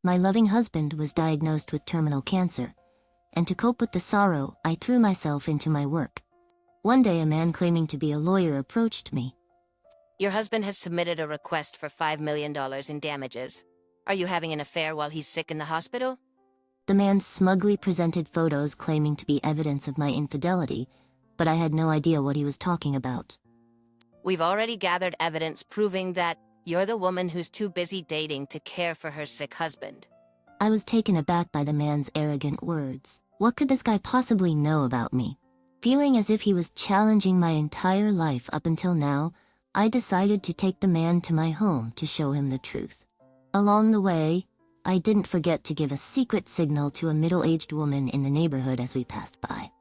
My loving husband was diagnosed with terminal cancer, and to cope with the sorrow, I threw myself into my work. One day, a man claiming to be a lawyer approached me. Your husband has submitted a request for $5 million in damages. Are you having an affair while he's sick in the hospital? The man smugly presented photos claiming to be evidence of my infidelity, but I had no idea what he was talking about. We've already gathered evidence proving that you're the woman who's too busy dating to care for her sick husband. I was taken aback by the man's arrogant words. What could this guy possibly know about me? Feeling as if he was challenging my entire life up until now, I decided to take the man to my home to show him the truth. Along the way, I didn't forget to give a secret signal to a middle-aged woman in the neighborhood as we passed by.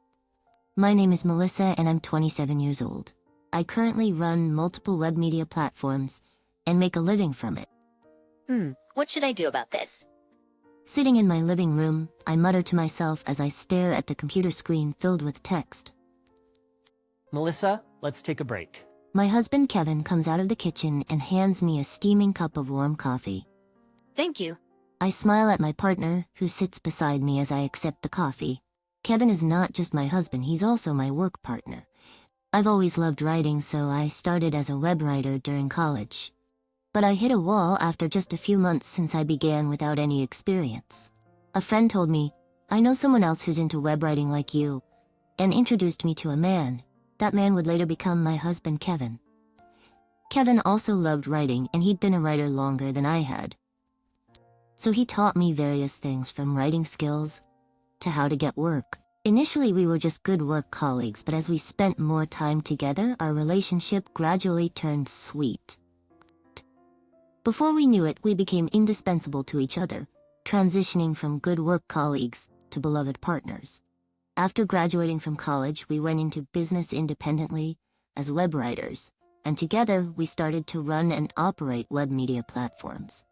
My name is Melissa and I'm 27 years old. I currently run multiple web media platforms and make a living from it. What should I do about this? Sitting in my living room, I mutter to myself as I stare at the computer screen filled with text. Melissa, let's take a break. My husband Kevin comes out of the kitchen and hands me a steaming cup of warm coffee. Thank you. I smile at my partner, who sits beside me as I accept the coffee. Kevin is not just my husband, he's also my work partner. I've always loved writing, so I started as a web writer during college. But I hit a wall after just a few months since I began without any experience. A friend told me, "I know someone else who's into web writing like you," and introduced me to a man. That man would later become my husband, Kevin. Kevin also loved writing, and he'd been a writer longer than I had. So he taught me various things, from writing skills to how to get work. Initially, we were just good work colleagues, but as we spent more time together, our relationship gradually turned sweet. Before we knew it, we became indispensable to each other, transitioning from good work colleagues to beloved partners. After graduating from college, we went into business independently as web writers, and together we started to run and operate web media platforms.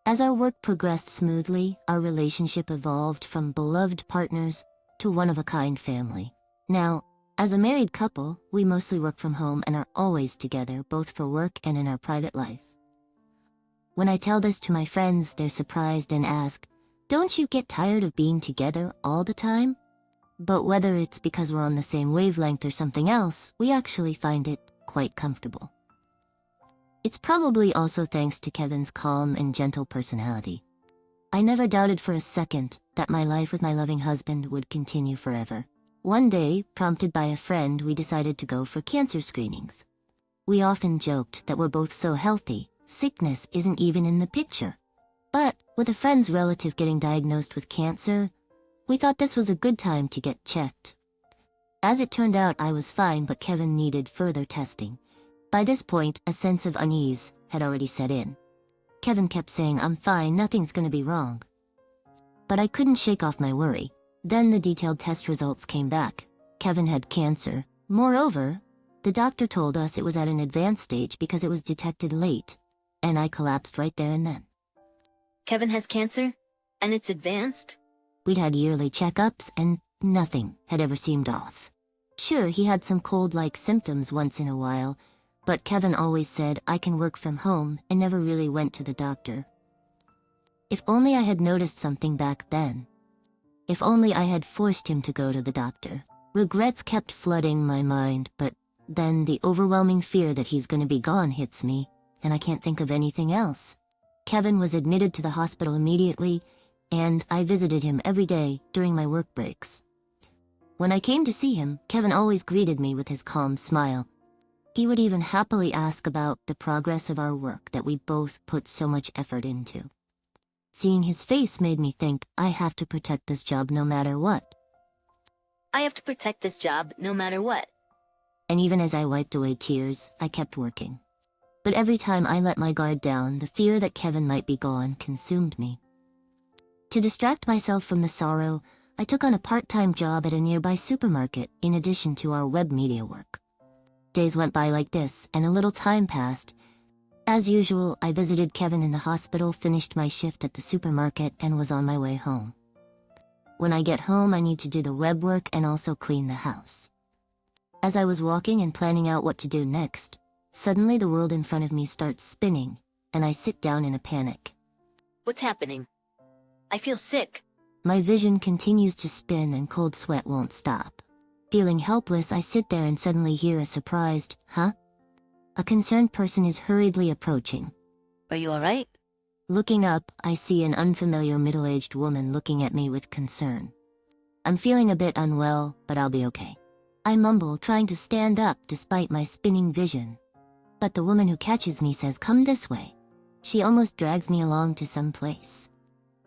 As our work progressed smoothly, our relationship evolved from beloved partners to one-of-a-kind family. Now, as a married couple, we mostly work from home and are always together, both for work and in our private life. When I tell this to my friends, they're surprised and ask, "Don't you get tired of being together all the time?" But whether it's because we're on the same wavelength or something else, we actually find it quite comfortable. It's probably also thanks to Kevin's calm and gentle personality. I never doubted for a second that my life with my loving husband would continue forever. One day, prompted by a friend, we decided to go for cancer screenings. We often joked that we're both so healthy, sickness isn't even in the picture. But with a friend's relative getting diagnosed with cancer, we thought this was a good time to get checked. As it turned out, I was fine, but Kevin needed further testing. By this point, a sense of unease had already set in. Kevin kept saying, "I'm fine, nothing's gonna be wrong." But I couldn't shake off my worry. Then the detailed test results came back. Kevin had cancer. Moreover, the doctor told us it was at an advanced stage because it was detected late, and I collapsed right there and then. Kevin has cancer? And it's advanced? We'd had yearly checkups, and nothing had ever seemed off. Sure, he had some cold-like symptoms once in a while, but Kevin always said I can work from home and never really went to the doctor. If only I had noticed something back then. If only I had forced him to go to the doctor. Regrets kept flooding my mind, but then the overwhelming fear that he's gonna be gone hits me, and I can't think of anything else. Kevin was admitted to the hospital immediately, and I visited him every day during my work breaks. When I came to see him, Kevin always greeted me with his calm smile. He would even happily ask about the progress of our work that we both put so much effort into. Seeing his face made me think, I have to protect this job no matter what. I have to protect this job no matter what. And even as I wiped away tears, I kept working. But every time I let my guard down, the fear that Kevin might be gone consumed me. To distract myself from the sorrow, I took on a part-time job at a nearby supermarket in addition to our web media work. Days went by like this, and a little time passed. As usual, I visited Kevin in the hospital, finished my shift at the supermarket, and was on my way home. When I get home, I need to do the web work and also clean the house. As I was walking and planning out what to do next, suddenly the world in front of me starts spinning, and I sit down in a panic. What's happening? I feel sick. My vision continues to spin and cold sweat won't stop. Feeling helpless, I sit there and suddenly hear a surprised, "Huh?" A concerned person is hurriedly approaching. Are you alright? Looking up, I see an unfamiliar middle-aged woman looking at me with concern. I'm feeling a bit unwell, but I'll be okay. I mumble, trying to stand up despite my spinning vision. But the woman who catches me says, "Come this way." She almost drags me along to some place.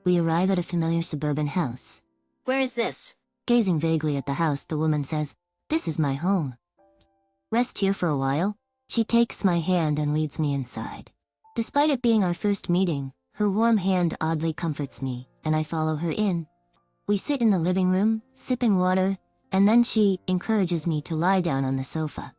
We arrive at a familiar suburban house. Where is this? Gazing vaguely at the house, the woman says, "This is my home. Rest here for a while." She takes my hand and leads me inside. Despite it being our first meeting, her warm hand oddly comforts me, and I follow her in. We sit in the living room, sipping water, and then she encourages me to lie down on the sofa.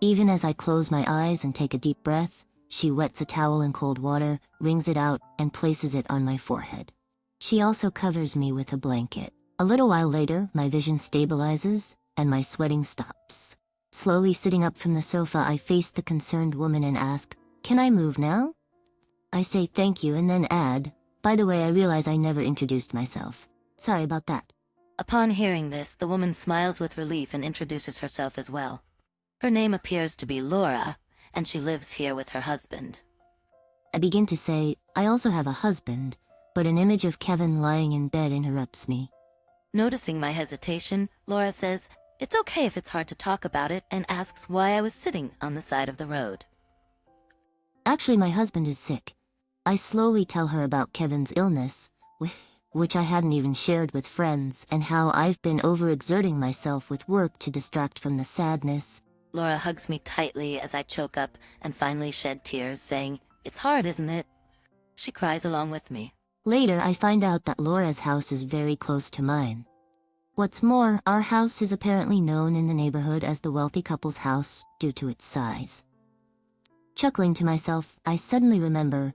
Even as I close my eyes and take a deep breath, she wets a towel in cold water, wrings it out, and places it on my forehead. She also covers me with a blanket. A little while later, my vision stabilizes, and my sweating stops. Slowly sitting up from the sofa, I face the concerned woman and ask, "Can I move now?" I say thank you and then add, "By the way, I realize I never introduced myself. Sorry about that." Upon hearing this, the woman smiles with relief and introduces herself as well. Her name appears to be Laura, and she lives here with her husband. I begin to say, "I also have a husband," but an image of Kevin lying in bed interrupts me. Noticing my hesitation, Laura says, "It's okay if it's hard to talk about it," and asks why I was sitting on the side of the road. Actually, my husband is sick. I slowly tell her about Kevin's illness, which I hadn't even shared with friends, and how I've been overexerting myself with work to distract from the sadness. Laura hugs me tightly as I choke up and finally shed tears, saying, "It's hard, isn't it?" She cries along with me. Later, I find out that Laura's house is very close to mine. What's more, our house is apparently known in the neighborhood as the wealthy couple's house due to its size. Chuckling to myself, I suddenly remember,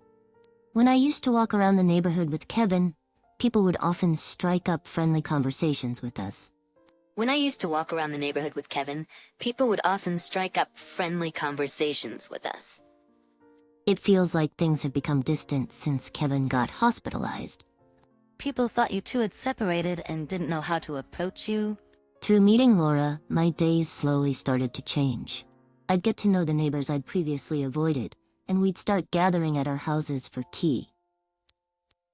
when I used to walk around the neighborhood with Kevin, people would often strike up friendly conversations with us. When I used to walk around the neighborhood with Kevin, people would often strike up friendly conversations with us. It feels like things have become distant since Kevin got hospitalized. People thought you two had separated and didn't know how to approach you. Through meeting Laura, my days slowly started to change. I'd get to know the neighbors I'd previously avoided, and we'd start gathering at our houses for tea.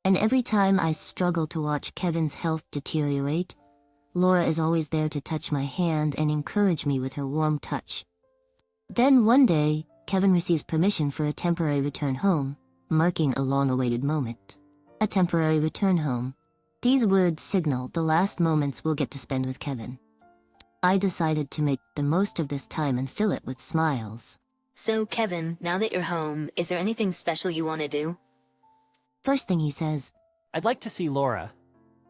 And every time I struggle to watch Kevin's health deteriorate, Laura is always there to touch my hand and encourage me with her warm touch. Then one day, Kevin receives permission for a temporary return home, marking a long-awaited moment. A temporary return home. These words signal the last moments we'll get to spend with Kevin. I decided to make the most of this time and fill it with smiles. So, Kevin, now that you're home, is there anything special you want to do? First thing he says, I'd like to see Laura.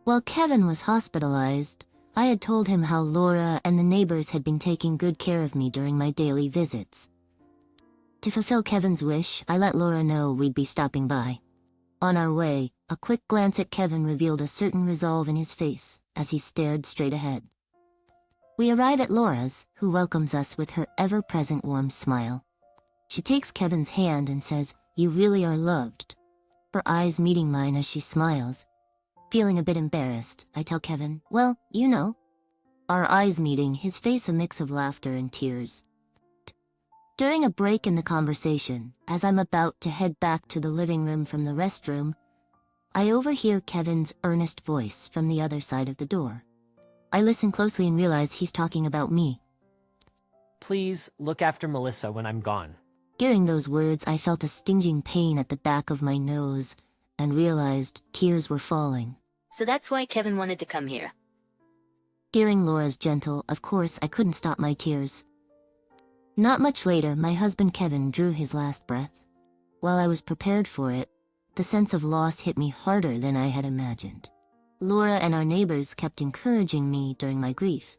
while Kevin was hospitalized, I had told him how Laura and the neighbors had been taking good care of me during my daily visits. To fulfill Kevin's wish, I let Laura know we'd be stopping by. On our way, a quick glance at Kevin revealed a certain resolve in his face as he stared straight ahead. We arrive at Laura's, who welcomes us with her ever-present warm smile. She takes Kevin's hand and says, "You really are loved." Her eyes meeting mine as she smiles. Feeling a bit embarrassed, I tell Kevin, "Well, you know." Our eyes meeting, his face a mix of laughter and tears. During a break in the conversation, as I'm about to head back to the living room from the restroom, I overhear Kevin's earnest voice from the other side of the door. I listen closely and realize he's talking about me. Please look after Melissa when I'm gone. Hearing those words, I felt a stinging pain at the back of my nose and realized tears were falling. So that's why Kevin wanted to come here. Hearing Laura's gentle, of course, I couldn't stop my tears. Not much later, my husband Kevin drew his last breath. While I was prepared for it, the sense of loss hit me harder than I had imagined. Laura and our neighbors kept encouraging me during my grief.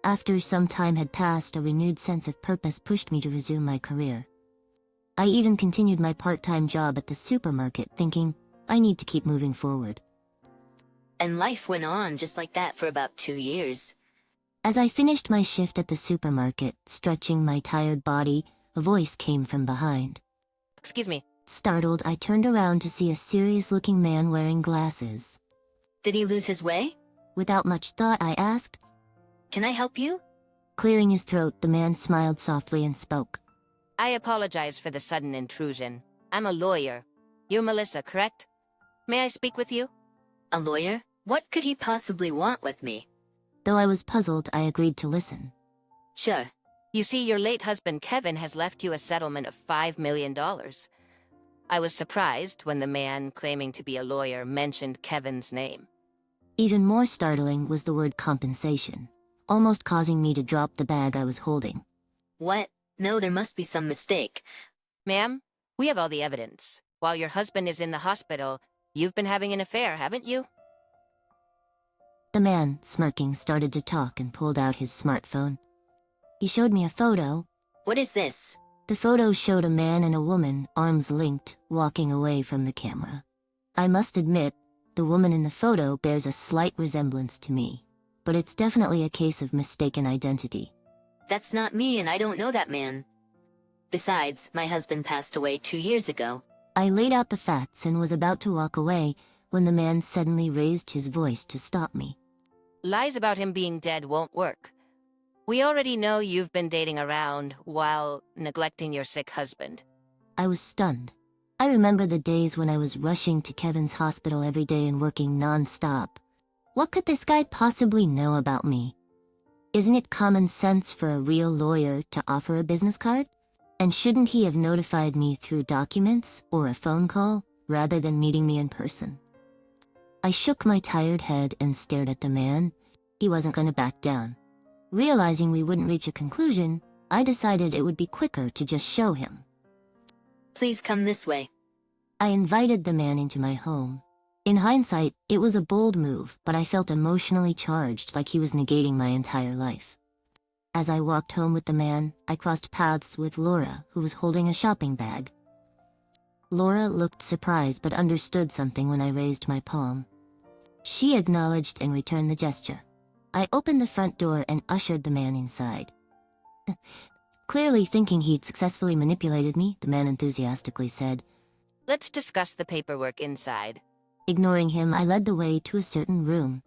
After some time had passed, a renewed sense of purpose pushed me to resume my career. I even continued my part-time job at the supermarket, thinking, I need to keep moving forward. And life went on just like that for about 2 years. As I finished my shift at the supermarket, stretching my tired body, a voice came from behind. Excuse me, Startled, I turned around to see a serious-looking man wearing glasses. Did he lose his way? Without much thought, I asked. Can I help you? Clearing his throat, the man smiled softly and spoke. I apologize for the sudden intrusion. I'm a lawyer. You're Melissa, correct? May I speak with you? A lawyer? What could he possibly want with me? Though I was puzzled, I agreed to listen. Sure. You see, your late husband Kevin has left you a settlement of $5 million. I was surprised when the man claiming to be a lawyer mentioned Kevin's name. Even more startling was the word compensation, almost causing me to drop the bag I was holding. What? No, there must be some mistake. Ma'am, we have all the evidence. While your husband is in the hospital, you've been having an affair, haven't you? The man, smirking, started to talk and pulled out his smartphone. He showed me a photo. What is this? The photo showed a man and a woman, arms linked, walking away from the camera. I must admit, the woman in the photo bears a slight resemblance to me, but it's definitely a case of mistaken identity. That's not me, and I don't know that man. Besides, my husband passed away 2 years ago. I laid out the facts and was about to walk away when the man suddenly raised his voice to stop me. Lies about him being dead won't work. We already know you've been dating around while neglecting your sick husband. I was stunned. I remember the days when I was rushing to Kevin's hospital every day and working non-stop. What could this guy possibly know about me? Isn't it common sense for a real lawyer to offer a business card? And shouldn't he have notified me through documents or a phone call rather than meeting me in person? I shook my tired head and stared at the man. He wasn't going to back down. Realizing we wouldn't reach a conclusion, I decided it would be quicker to just show him. Please come this way. I invited the man into my home. In hindsight, it was a bold move, but I felt emotionally charged, like he was negating my entire life. As I walked home with the man, I crossed paths with Laura, who was holding a shopping bag. Laura looked surprised but understood something when I raised my palm. She acknowledged and returned the gesture. I opened the front door and ushered the man inside. Clearly thinking he'd successfully manipulated me, the man enthusiastically said. Let's discuss the paperwork inside. Ignoring him, I led the way to a certain room.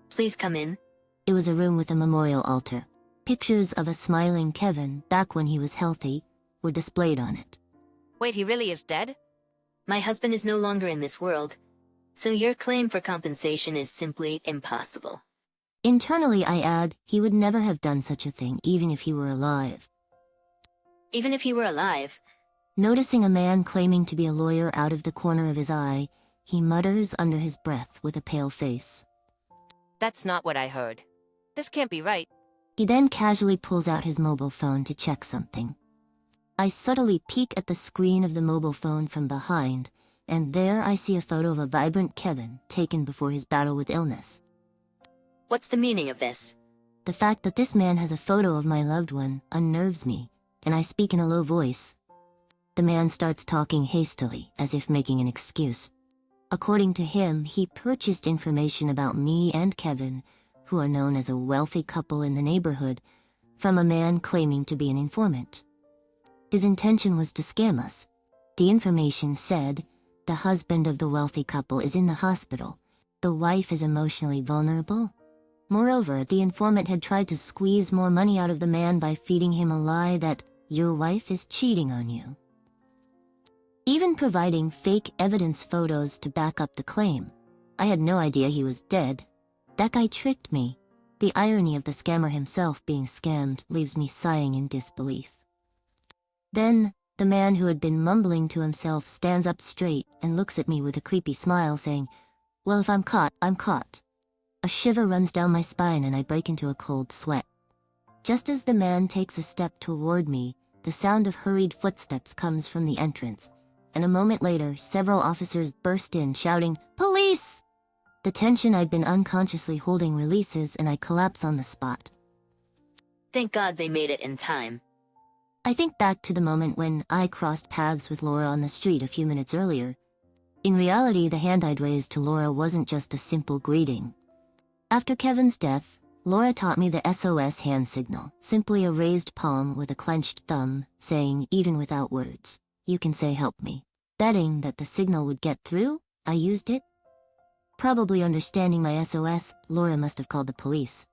Please come in. It was a room with a memorial altar. Pictures of a smiling Kevin, back when he was healthy, were displayed on it. Wait, he really is dead? My husband is no longer in this world, so your claim for compensation is simply impossible. Internally, I add, he would never have done such a thing, even if he were alive. Even if he were alive? Noticing a man claiming to be a lawyer out of the corner of his eye, he mutters under his breath with a pale face. That's not what I heard. This can't be right. He then casually pulls out his mobile phone to check something. I subtly peek at the screen of the mobile phone from behind, and there I see a photo of a vibrant Kevin taken before his battle with illness. What's the meaning of this? The fact that this man has a photo of my loved one unnerves me, and I speak in a low voice. The man starts talking hastily, as if making an excuse. According to him, he purchased information about me and Kevin, who are known as a wealthy couple in the neighborhood, from a man claiming to be an informant. His intention was to scam us. The information said, the husband of the wealthy couple is in the hospital. The wife is emotionally vulnerable. Moreover, the informant had tried to squeeze more money out of the man by feeding him a lie that your wife is cheating on you. Even providing fake evidence photos to back up the claim. I had no idea he was dead. That guy tricked me. The irony of the scammer himself being scammed leaves me sighing in disbelief. Then, the man who had been mumbling to himself stands up straight and looks at me with a creepy smile, saying, "Well, if I'm caught, I'm caught." A shiver runs down my spine and I break into a cold sweat. Just as the man takes a step toward me, the sound of hurried footsteps comes from the entrance, and a moment later, several officers burst in shouting, "Police!" The tension I'd been unconsciously holding releases and I collapse on the spot. Thank God they made it in time. I think back to the moment when I crossed paths with Laura on the street a few minutes earlier. In reality, the hand I'd raised to Laura wasn't just a simple greeting. After Kevin's death, Laura taught me the SOS hand signal, simply a raised palm with a clenched thumb, saying, even without words, "You can say help me." Betting that the signal would get through, I used it. Probably understanding my SOS, Laura must have called the police.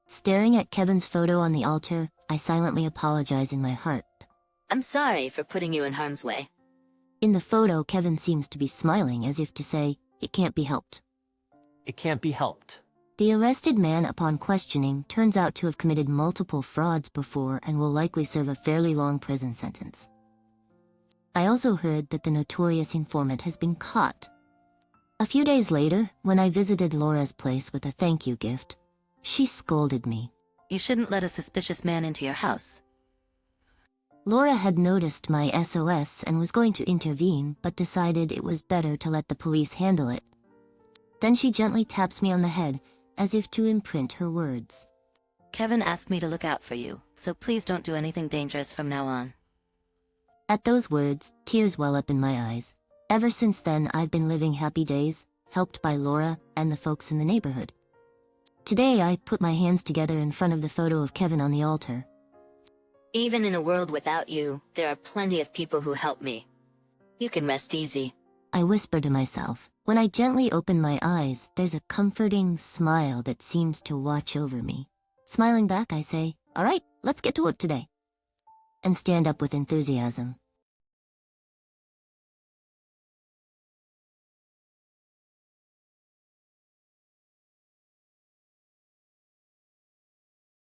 Staring at Kevin's photo on the altar, I silently apologize in my heart. I'm sorry for putting you in harm's way. In the photo, Kevin seems to be smiling as if to say, it can't be helped. It can't be helped. The arrested man, upon questioning, turns out to have committed multiple frauds before and will likely serve a fairly long prison sentence. I also heard that the notorious informant has been caught. A few days later, when I visited Laura's place with a thank you gift, she scolded me. You shouldn't let a suspicious man into your house. Laura had noticed my SOS and was going to intervene, but decided it was better to let the police handle it. Then she gently taps me on the head, as if to imprint her words. Kevin asked me to look out for you, so please don't do anything dangerous from now on. At those words, tears well up in my eyes. Ever since then, I've been living happy days, helped by Laura and the folks in the neighborhood. Today, I put my hands together in front of the photo of Kevin on the altar. Even in a world without you, there are plenty of people who help me. You can rest easy. I whisper to myself. When I gently open my eyes, there's a comforting smile that seems to watch over me. Smiling back, I say, "All right, let's get to it today," and stand up with enthusiasm.